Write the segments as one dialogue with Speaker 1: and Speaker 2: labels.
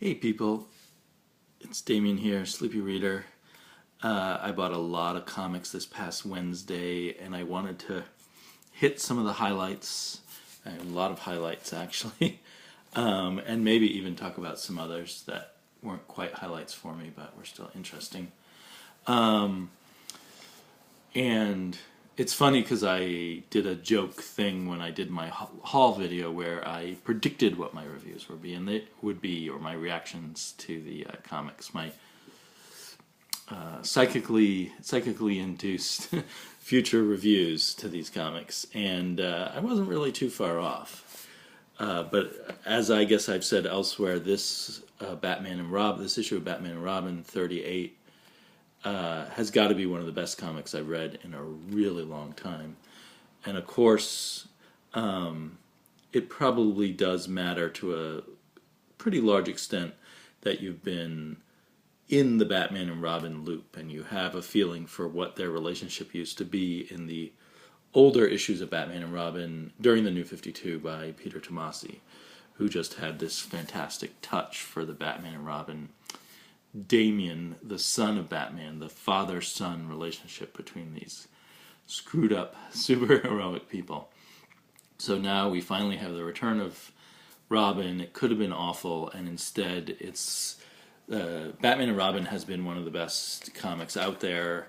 Speaker 1: Hey people, it's Damien here, Sleepy Reader. I bought a lot of comics this past Wednesday and I wanted to hit some of the highlights, a lot of highlights actually, and maybe even talk about some others that weren't quite highlights for me but were still interesting. And it's funny because I did a joke thing when I did my haul video where I predicted what my reviews would be, or my reactions to the comics, my psychically induced future reviews to these comics, and I wasn't really too far off. But as I guess I've said elsewhere, this this issue of Batman and Robin 38. Has got to be one of the best comics I've read in a really long time. And of course, it probably does matter to a pretty large extent that you've been in the Batman and Robin loop and you have a feeling for what their relationship used to be in the older issues of Batman and Robin during the New 52 by Peter Tomasi, who just had this fantastic touch for the Batman and Robin Damian, the son of Batman, the father-son relationship between these screwed up superheroic people. So now we finally have the return of Robin. It could have been awful, and instead it's Batman and Robin has been one of the best comics out there.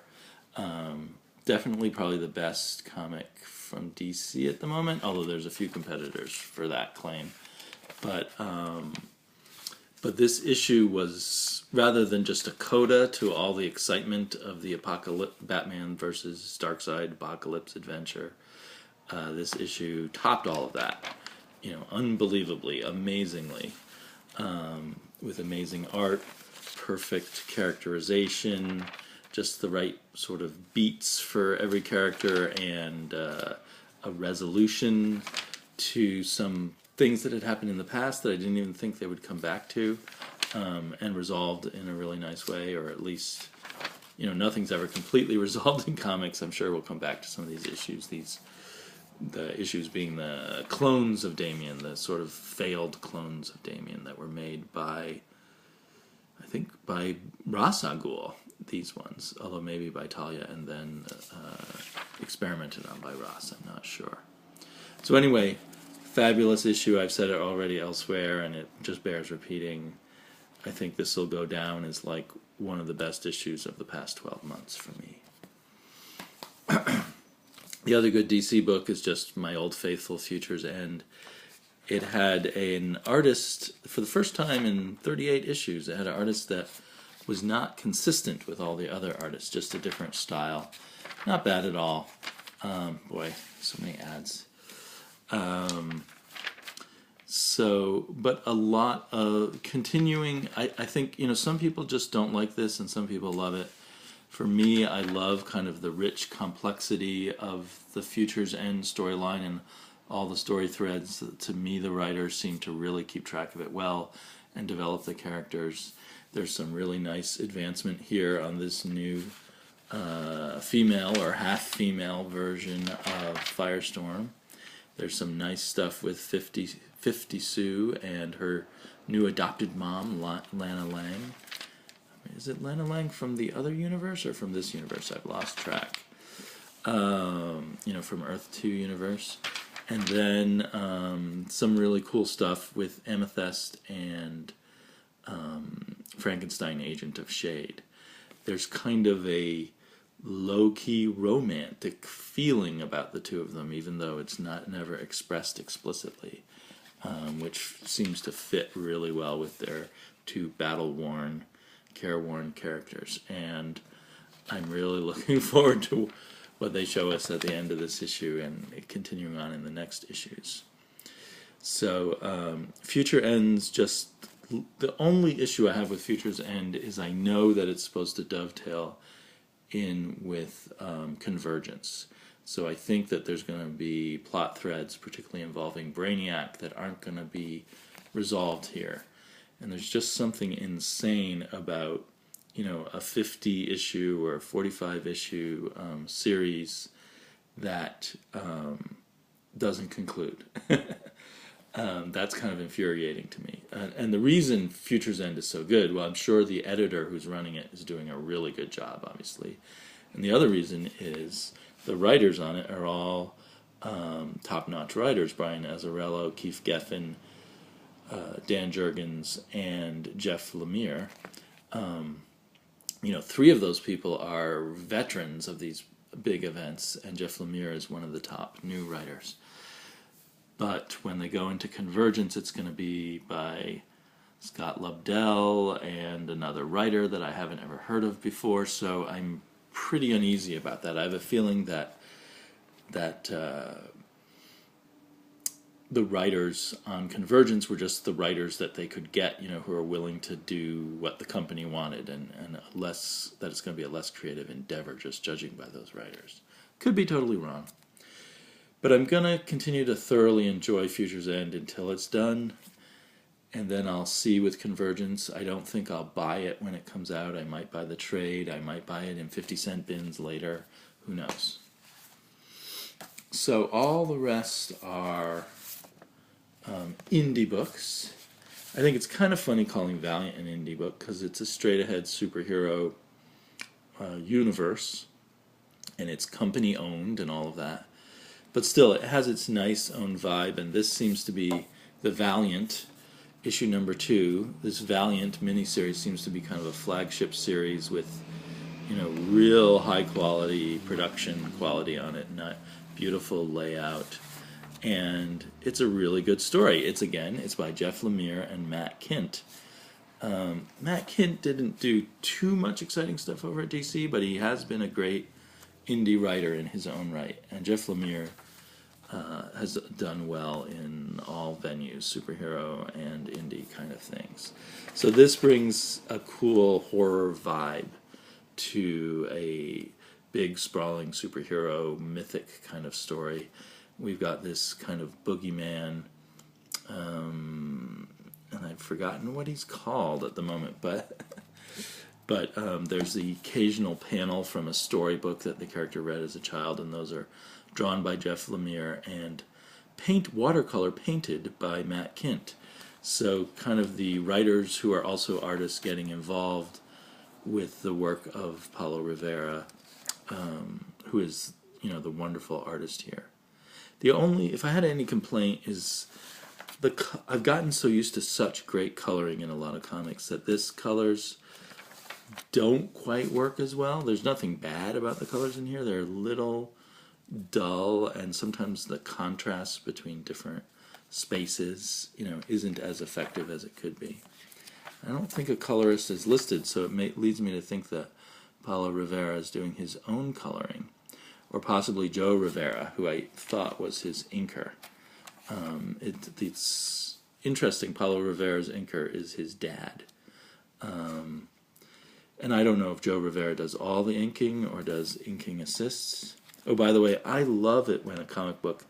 Speaker 1: Definitely probably the best comic from DC at the moment, although there's a few competitors for that claim. But this issue was, rather than just a coda to all the excitement of the Batman versus Darkseid Apocalypse adventure, this issue topped all of that, unbelievably, amazingly, with amazing art, perfect characterization, just the right sort of beats for every character, and a resolution to some things that had happened in the past that I didn't even think they would come back to, and resolved in a really nice way, or at least, nothing's ever completely resolved in comics. I'm sure we'll come back to some of these issues, the issues being the clones of Damian, the sort of failed clones of Damian that were made by Ra's al Ghul, these ones, although maybe by Talia and then experimented on by Ra's, I'm not sure. So anyway, fabulous issue. I've said it already elsewhere, and it just bears repeating. I think this will go down as like one of the best issues of the past 12 months for me. The other good DC book is just my old faithful Future's End. It had an artist, for the first time in 38 issues, it had an artist that was not consistent with all the other artists, just a different style. Not bad at all. Boy, so many ads. But a lot of continuing, I think, some people just don't like this and some people love it. For me, I love kind of the rich complexity of the Future's End storyline and all the story threads. To me, the writers seem to really keep track of it well and develop the characters. There's some really nice advancement here on this new female or half-female version of Firestorm. There's some nice stuff with 50 Sue and her new adopted mom, Lana Lang. Is it Lana Lang from the other universe or from this universe? I've lost track. From Earth 2 universe. And then some really cool stuff with Amethyst and Frankenstein, Agent of Shade. There's kind of a low-key romantic feeling about the two of them, even though it's never expressed explicitly, which seems to fit really well with their two battle-worn, careworn characters. And I'm really looking forward to what they show us at the end of this issue and continuing on in the next issues. So Future End's just the only issue I have with Future's End is I know that it's supposed to dovetail in with Convergence. So I think that there's going to be plot threads, particularly involving Brainiac, that aren't going to be resolved here. And there's just something insane about, a 50-issue or 45-issue series that doesn't conclude. That's kind of infuriating to me. And the reason Future's End is so good, well, I'm sure the editor who's running it is doing a really good job, obviously. And the other reason is the writers on it are all top-notch writers. Brian Azzarello, Keith Geffen, Dan Jurgens, and Jeff Lemire. Three of those people are veterans of these big events, and Jeff Lemire is one of the top new writers. But when they go into Convergence, it's going to be by Scott Lobdell and another writer that I haven't ever heard of before, so I'm pretty uneasy about that. I have a feeling that the writers on Convergence were just the writers that they could get, who are willing to do what the company wanted, and that it's going to be a less creative endeavor, just judging by those writers. Could be totally wrong. But I'm going to continue to thoroughly enjoy Future's End until it's done, and then I'll see with Convergence. I don't think I'll buy it when it comes out. I might buy the trade. I might buy it in 50-cent bins later. Who knows? So all the rest are indie books. I think it's kind of funny calling Valiant an indie book because it's a straight-ahead superhero universe, and it's company-owned and all of that. But still, it has its nice own vibe, and this seems to be the Valiant issue number 2. This Valiant miniseries seems to be kind of a flagship series with, real high-quality production quality on it, not beautiful layout. And it's a really good story. It's by Jeff Lemire and Matt Kindt. Matt Kindt didn't do too much exciting stuff over at DC, but he has been a great indie writer in his own right. And Jeff Lemire has done well in all venues, superhero and indie kind of things. So this brings a cool horror vibe to a big, sprawling superhero, mythic kind of story. We've got this kind of boogeyman, and I've forgotten what he's called at the moment, but there's the occasional panel from a storybook that the character read as a child, and those are drawn by Jeff Lemire and watercolor painted by Matt Kindt. So kind of the writers who are also artists getting involved with the work of Paulo Rivera, who is, the wonderful artist here. If I had any complaint, is I've gotten so used to such great coloring in a lot of comics that this colors don't quite work as well. There's nothing bad about the colors in here. They're a little dull, and sometimes the contrast between different spaces, isn't as effective as it could be. I don't think a colorist is listed, so it leads me to think that Paulo Rivera is doing his own coloring, or possibly Joe Rivera, who I thought was his inker. It's interesting. Paulo Rivera's inker is his dad. And I don't know if Joe Rivera does all the inking or does inking assists. Oh, by the way, I love it when a comic book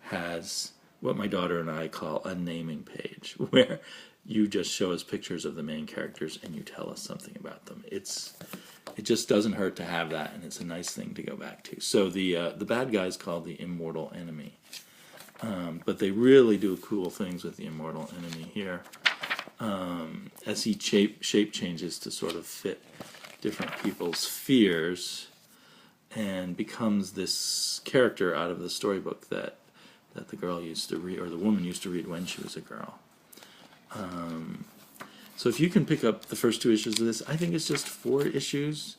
Speaker 1: has what my daughter and I call a naming page, where you just show us pictures of the main characters and you tell us something about them. It just doesn't hurt to have that, and it's a nice thing to go back to. So the bad guy is called the Immortal Enemy. But they really do cool things with the Immortal Enemy here. As he shape changes to sort of fit different people's fears, and becomes this character out of the storybook that the girl used to read, or the woman used to read when she was a girl. So if you can pick up the first 2 issues of this, I think it's just 4 issues,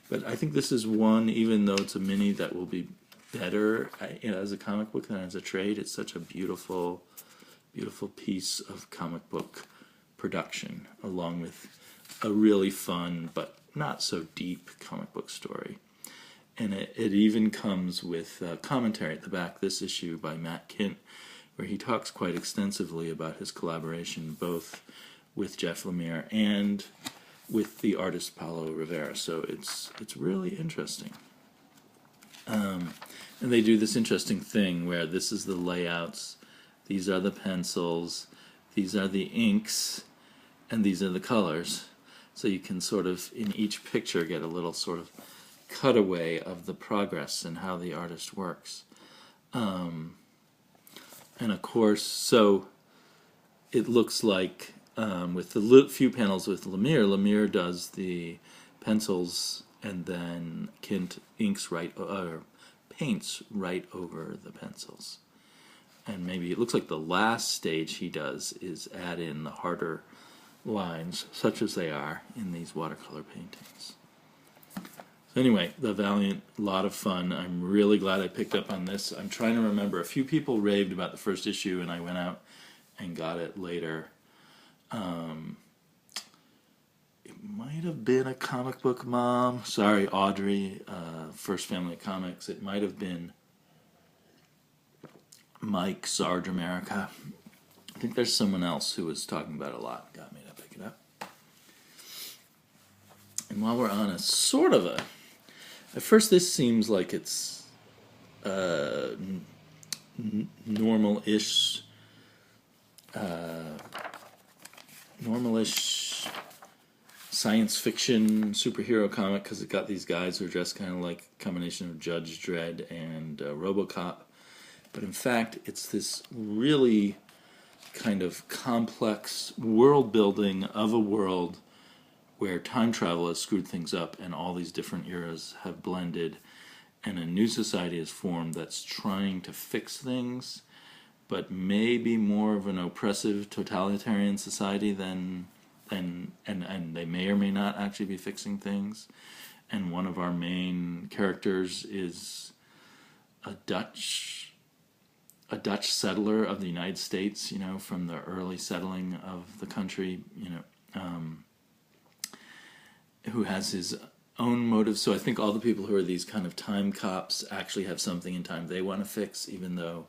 Speaker 1: but I think this is one, even though it's a mini, that will be better as a comic book than as a trade. It's such a beautiful, beautiful piece of comic book production, along with a really fun but not so deep comic book story. And it even comes with commentary at the back, this issue by Matt Kindt, where he talks quite extensively about his collaboration both with Jeff Lemire and with the artist Paulo Rivera. So it's really interesting. And they do this interesting thing where this is the layouts, these are the pencils, these are the inks, and these are the colors. So you can sort of, in each picture, get a little sort of cutaway of the progress and how the artist works. And of course, so it looks like with the few panels with Lemire does the pencils, and then Kint inks paints right over the pencils. And maybe it looks like the last stage he does is add in the harder lines, such as they are in these watercolor paintings. So anyway, The Valiant, a lot of fun. I'm really glad I picked up on this. I'm trying to remember. A few people raved about the first issue, and I went out and got it later. It might have been a Comic Book Mom. Sorry, Audrey, First Family Comics. It might have been Mike, Sarge America. I think there's someone else who was talking about it a lot. Got me to pick it up. And while we're on a sort of a... At first this seems like it's normal-ish science fiction superhero comic, because it got these guys who are dressed kind of like a combination of Judge Dredd and RoboCop. But in fact, it's this really kind of complex world building of a world where time travel has screwed things up and all these different eras have blended, and a new society is formed that's trying to fix things, but maybe more of an oppressive totalitarian society than and they may or may not actually be fixing things. And one of our main characters is a Dutch settler of the United States, from the early settling of the country, who has his own motives. So I think all the people who are these kind of time cops actually have something in time they want to fix, even though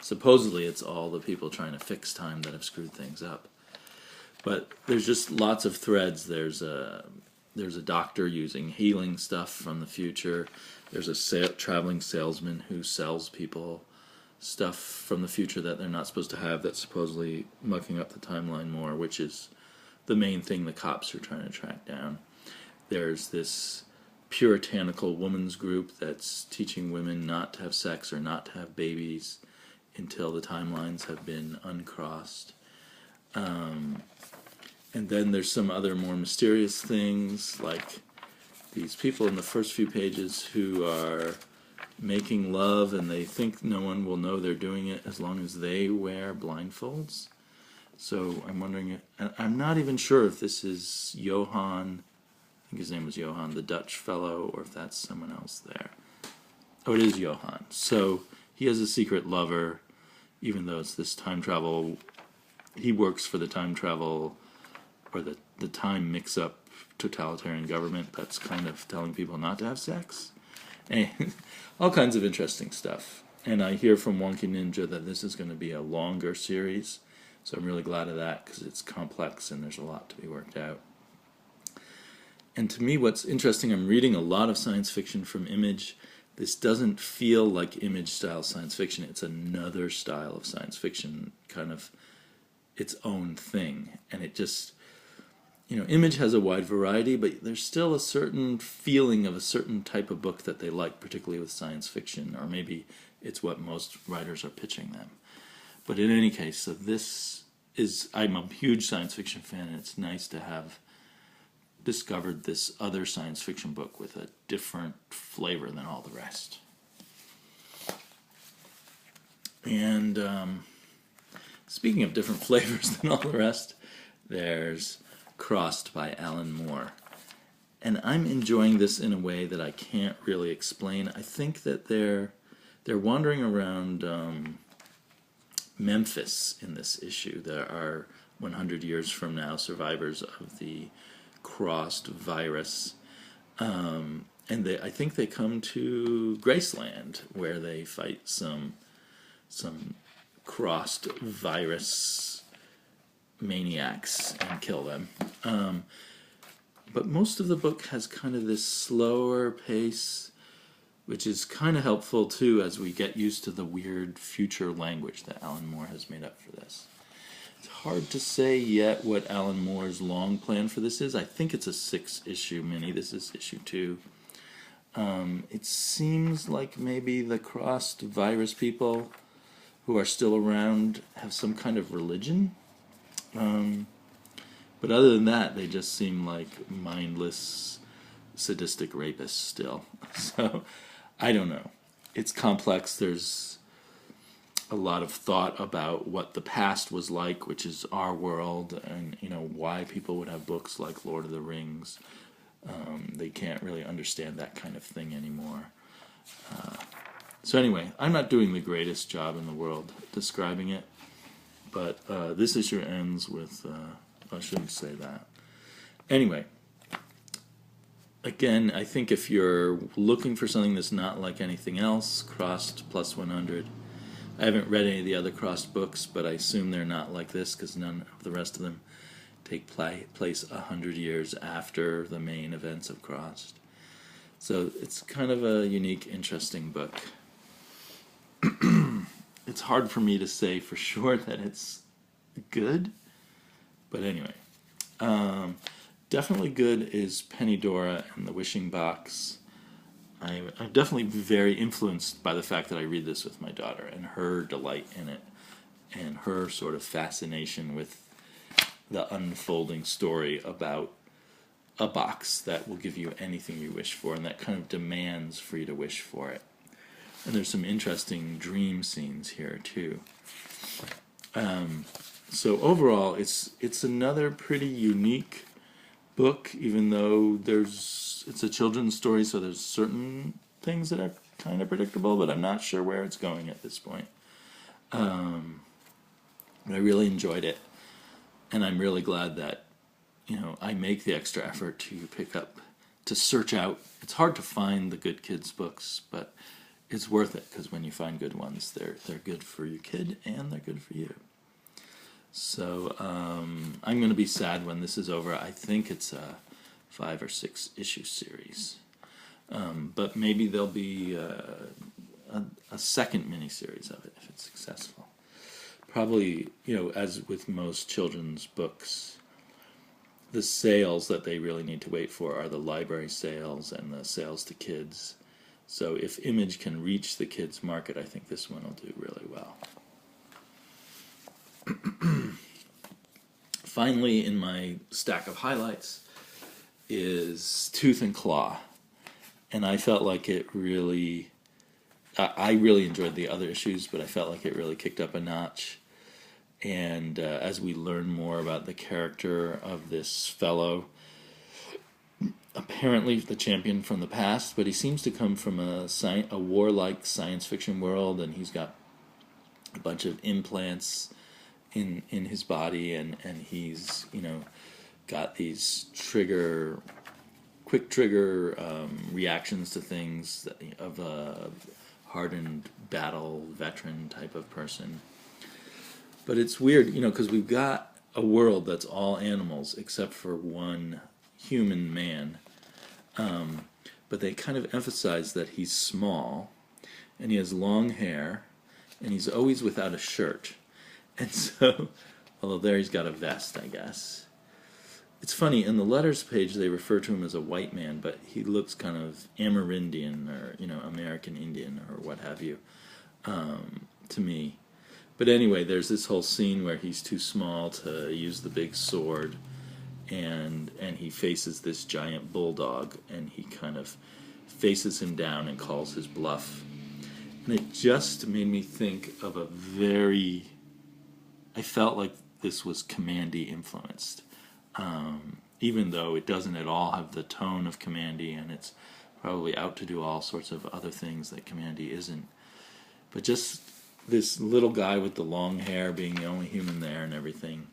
Speaker 1: supposedly it's all the people trying to fix time that have screwed things up. But there's just lots of threads. There's a doctor using healing stuff from the future. There's a traveling salesman who sells people stuff from the future that they're not supposed to have, that's supposedly mucking up the timeline more, which is the main thing the cops are trying to track down. There's this puritanical women's group that's teaching women not to have sex or not to have babies until the timelines have been uncrossed. And then there's some other more mysterious things, like these people in the first few pages who are making love, and they think no one will know they're doing it as long as they wear blindfolds. So I'm wondering, I'm not even sure if this is Johan, I think his name was Johan, the Dutch fellow, or if that's someone else there. Oh, it is Johan. So he has a secret lover, even though it's this time travel. He works for the time travel, or the time mix-up totalitarian government that's kind of telling people not to have sex. And all kinds of interesting stuff. And I hear from Wonky Ninja that this is going to be a longer series, so I'm really glad of that, because it's complex and there's a lot to be worked out. And to me, what's interesting, I'm reading a lot of science fiction from Image. This doesn't feel like Image-style science fiction. It's another style of science fiction, kind of its own thing. And it just, Image has a wide variety, but there's still a certain feeling of a certain type of book that they like, particularly with science fiction, or maybe it's what most writers are pitching them. But in any case, so this is, I'm a huge science fiction fan, and it's nice to have discovered this other science fiction book with a different flavor than all the rest. And speaking of different flavors than all the rest, there's Crossed by Alan Moore. And I'm enjoying this in a way that I can't really explain. I think that they're wandering around Memphis in this issue. There are 100 years from now survivors of the crossed virus, and I think they come to Graceland, where they fight some crossed virus maniacs and kill them. But most of the book has kind of this slower pace, which is kind of helpful too as we get used to the weird future language that Alan Moore has made up for this. It's hard to say yet what Alan Moore's long plan for this is. I think it's a 6-issue mini. This is issue 2. It seems like maybe the crossed virus people who are still around have some kind of religion. But other than that, they just seem like mindless, sadistic rapists still. So, I don't know. It's complex. There's a lot of thought about what the past was like, which is our world, and why people would have books like Lord of the Rings. They can't really understand that kind of thing anymore. So anyway, I'm not doing the greatest job in the world describing it, but this issue ends with, I shouldn't say that. Anyway, again, I think if you're looking for something that's not like anything else, Crossed plus 100, I haven't read any of the other Crossed books, but I assume they're not like this because none of the rest of them take place 100 years after the main events of Crossed. So it's kind of a unique, interesting book. It's hard for me to say for sure that it's good, but anyway. Definitely good is Penny Dora and the Wishing Box. I'm definitely very influenced by the fact that I read this with my daughter and her delight in it and her sort of fascination with the unfolding story about a box that will give you anything you wish for and that kind of demands for you to wish for it. And there's some interesting dream scenes here too. So overall, it's another pretty unique book, even though it's a children's story, so there's certain things that are kind of predictable, but I'm not sure where it's going at this point. But I really enjoyed it, and I'm really glad that I make the extra effort to search out. It's hard to find the good kids books, but it's worth it because when you find good ones, they're good for your kid and they're good for you. So I'm going to be sad when this is over. I think it's a 5 or 6 issue series, but maybe there'll be a second miniseries of it if it's successful. Probably, as with most children's books, the sales that they really need to wait for are the library sales and the sales to kids. So if Image can reach the kids market, I think this one will do really well. Finally, in my stack of highlights is Tooth and Claw. And I felt like it really... I really enjoyed the other issues, but I felt like it really kicked up a notch. And as we learn more about the character of this fellow, apparently the champion from the past, but he seems to come from a warlike science fiction world, and he's got a bunch of implants in his body, and he's got these quick trigger reactions to things of a hardened battle veteran type of person. But it's weird, because we've got a world that's all animals except for one human man. But they kind of emphasize that he's small, and he has long hair, and he's always without a shirt. And so, although there he's got a vest, I guess. It's funny, in the letters page they refer to him as a white man, but he looks kind of Amerindian or, American Indian or what have you, to me. But anyway, there's this whole scene where he's too small to use the big sword, and he faces this giant bulldog, and he kind of faces him down and calls his bluff. And it just made me think of I felt like this was Commandy influenced, even though it doesn't at all have the tone of Commandy, and it's probably out to do all sorts of other things that Commandy isn't. But just this little guy with the long hair being the only human there and everything,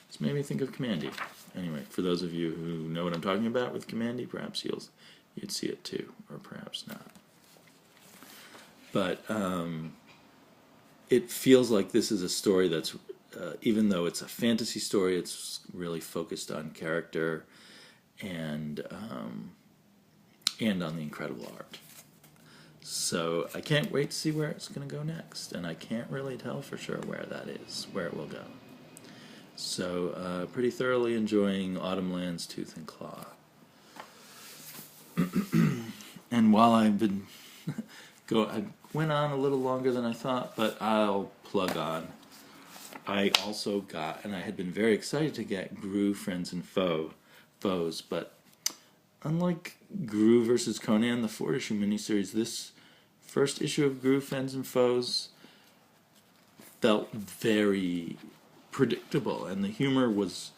Speaker 1: it's made me think of Commandy. Anyway, for those of you who know what I'm talking about with Commandy, perhaps you'd see it too, or perhaps not. But it feels like this is a story that's, even though it's a fantasy story, it's really focused on character and on the incredible art. So I can't wait to see where it's going to go next, and I can't really tell for sure where it will go. So pretty thoroughly enjoying Autumnland's Tooth and Claw. And while I've been I went on a little longer than I thought, but I'll plug on. I also got, and I had been very excited to get Gru Friends and Foes, but unlike Gru versus Conan, the 4-issue miniseries, this first issue of Gru Friends and Foes felt very predictable, and the humor was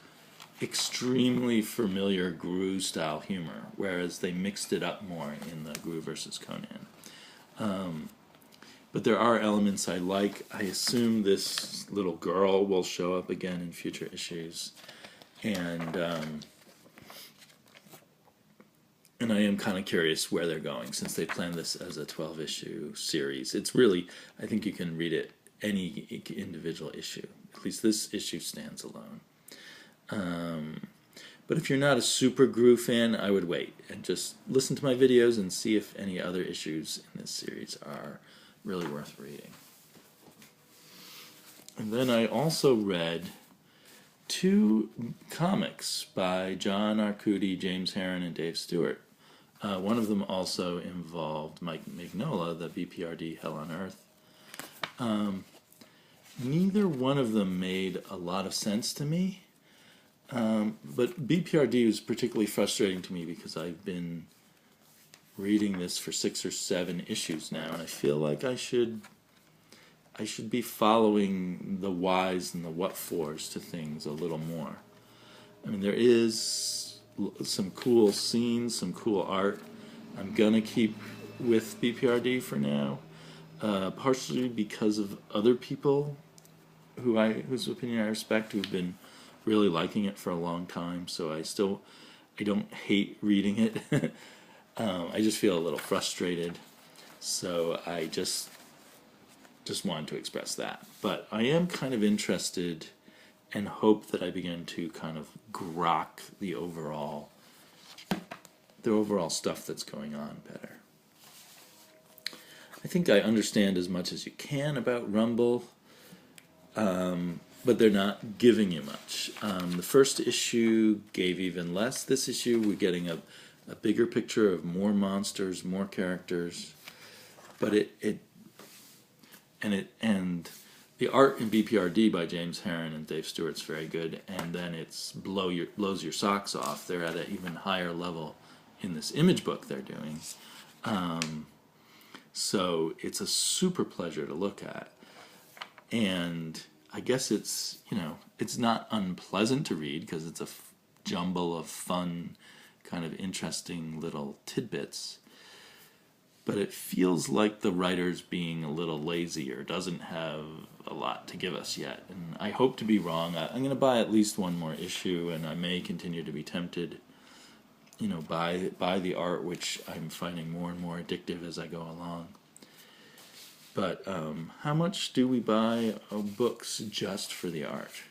Speaker 1: extremely familiar Gru style humor, whereas they mixed it up more in the Gru versus Conan. But there are elements I like. I assume this little girl will show up again in future issues, and I am kind of curious where they're going, since they planned this as a 12-issue series. It's really, I think you can read it any individual issue. At least this issue stands alone. But if you're not a super Gru fan, I would wait and just listen to my videos and see if any other issues in this series are really worth reading. And then I also read 2 comics by John Arcudi, James Herron, and Dave Stewart. One of them also involved Mike Mignola, the BPRD Hell on Earth. Neither one of them made a lot of sense to me, but BPRD was particularly frustrating to me because I've been reading this for 6 or 7 issues now, and I feel like I should be following the whys and the what-fors to things a little more. I mean, there is some cool scenes, some cool art. I'm gonna keep with BPRD for now, partially because of other people whose opinion I respect, who've been really liking it for a long time. So I don't hate reading it. I just feel a little frustrated, so I just wanted to express that. But I am kind of interested and hope that I begin to kind of grok the overall stuff that's going on better. I think I understand as much as you can about Rumble, but they're not giving you much. The first issue gave even less. This issue we're getting a bigger picture of more monsters, more characters, but the art in BPRD by James Herron and Dave Stewart's very good, and then it's blows your socks off. They're at an even higher level in this image book they're doing. So it's a super pleasure to look at, and I guess it's not unpleasant to read because it's a jumble of fun, kind of interesting little tidbits, but it feels like the writer's being a little lazy or doesn't have a lot to give us yet, and I hope to be wrong. I'm going to buy at least one more issue, and I may continue to be tempted by the art, which I'm finding more and more addictive as I go along. But how much do we buy books just for the art?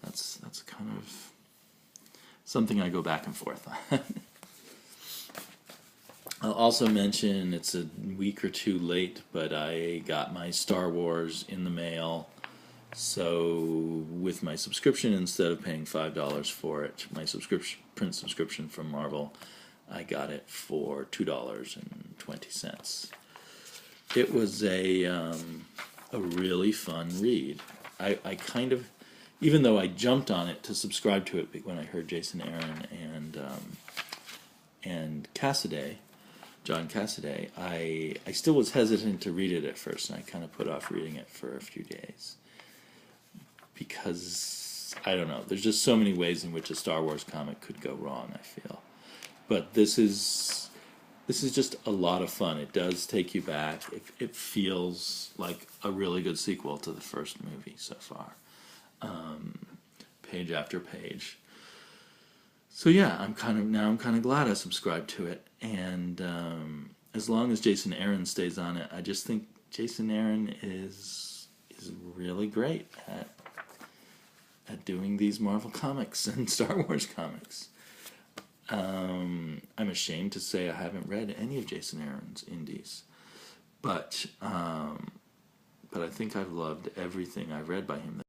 Speaker 1: That's kind of something I go back and forth on. I'll also mention it's a week or 2 late, but I got my Star Wars in the mail. So with my subscription, instead of paying $5 for it, my print subscription from Marvel, I got it for $2.20. It was a really fun read. I kind of, even though I jumped on it to subscribe to it when I heard Jason Aaron and John Cassaday, I still was hesitant to read it at first, and I kind of put off reading it for a few days. Because, I don't know, there's just so many ways in which a Star Wars comic could go wrong, I feel. But this is just a lot of fun. It does take you back. It feels like a really good sequel to the first movie so far. Page after page. So yeah, I'm kind of glad I subscribed to it. And as long as Jason Aaron stays on it, I just think Jason Aaron is really great at doing these Marvel comics and Star Wars comics. I'm ashamed to say I haven't read any of Jason Aaron's indies, but I think I've loved everything I've read by him.